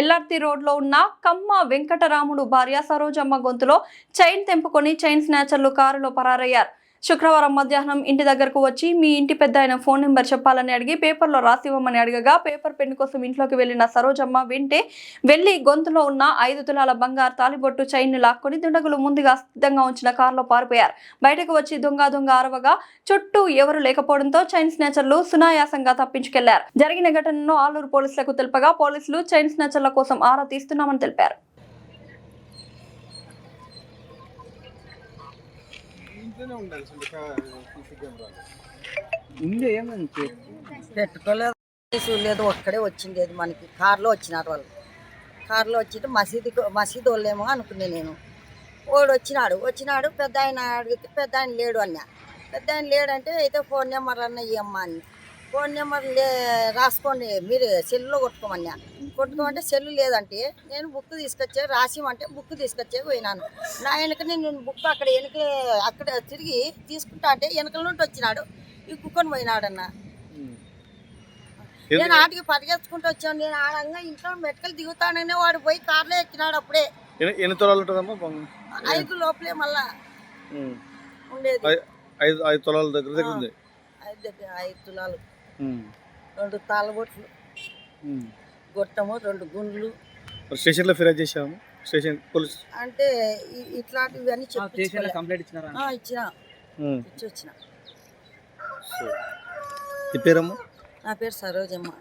LRT రోడ్లో ఉన్న కమ్మ వెంకటరాముడు భార్య సరోజమ్మ గొంతులో చైన్ తెంపుకొని చైన్ స్నాచర్లు కారులో పరారయ్యారు. శుక్రవారం మధ్యాహ్నం ఇంటి దగ్గరకు వచ్చి మీ ఇంటి పెద్ద ఆయన ఫోన్ నెంబర్ చెప్పాలని అడిగి పేపర్లో రాసివ్వమని అడగగా పేపర్ పెన్ కోసం ఇంట్లోకి వెళ్లిన సరోజమ్మ వెళ్లి గొంతులో ఉన్న 5 తులాల బంగారు తాలిబొట్టు చైన్ ని లాక్కొని దుండగులు ముందుగా సిద్ధంగా ఉంచిన కారులో పారిపోయారు. బయటకు వచ్చి దొంగ అరవగా చుట్టూ ఎవరు లేకపోవడంతో చైన్ స్నాచర్లు సునాయాసంగా తప్పించుకెళ్లారు. జరిగిన ఘటనను ఆలూరు పోలీసులకు తెలుపగా పోలీసులు చైన్ స్నాచర్ల కోసం ఆరా తీస్తున్నామని తెలిపారు. పెట్టుకోలేదు ఒక్కడే వచ్చిండేది మనకి. కారులో వచ్చినారు వాళ్ళు. కారులో వచ్చి మసీదు వాళ్ళేమో అనుకునే నేను. వాడు వచ్చినాడు పెద్ద ఆయన అడిగితే పెద్ద ఆయన లేడు అన్నా. పెద్ద ఆయన లేడంటే అయితే ఫోన్ నెంబర్ అన్న ఇవ్వమ్మా అని. ఫోన్ నెంబర్ రాసుకోండి మీరు సెల్లులో కొట్టుకోమన్నా. కొట్టుకోమంటే సెల్లు లేదంటే నేను బుక్ తీసుకొచ్చే రాసిమంటే బుక్ తీసుకొచ్చే పోయినాను. నా వెనక నేను బుక్ అక్కడ తిరిగి తీసుకుంటా అంటే వెనకల నుండి వచ్చినాడు కుక్కొని పోయినాడన్న. నేను ఆటికి పరిగెత్తుకుంటూ వచ్చాను. నేను ఆడంగా ఇంట్లో మెట్కలు దిగుతాననే వాడు పోయి కార్లో ఎక్కినాడు. అప్పుడే 5 లోపలే మళ్ళా ఉండేది. 5 తులాల దగ్గర ఉంది. 5 తులాలు 2 తాళబొట్లు గొట్టము 2 గుండ్లు. స్టేషన్లో ఫిర్యాదు చేశాము. స్టేషన్ పోలీస్ అంటే ఇట్లాంటివి అన్ని ఇచ్చిన. ఈ పేరమ్మా? నా పేరు సరోజమ్మ.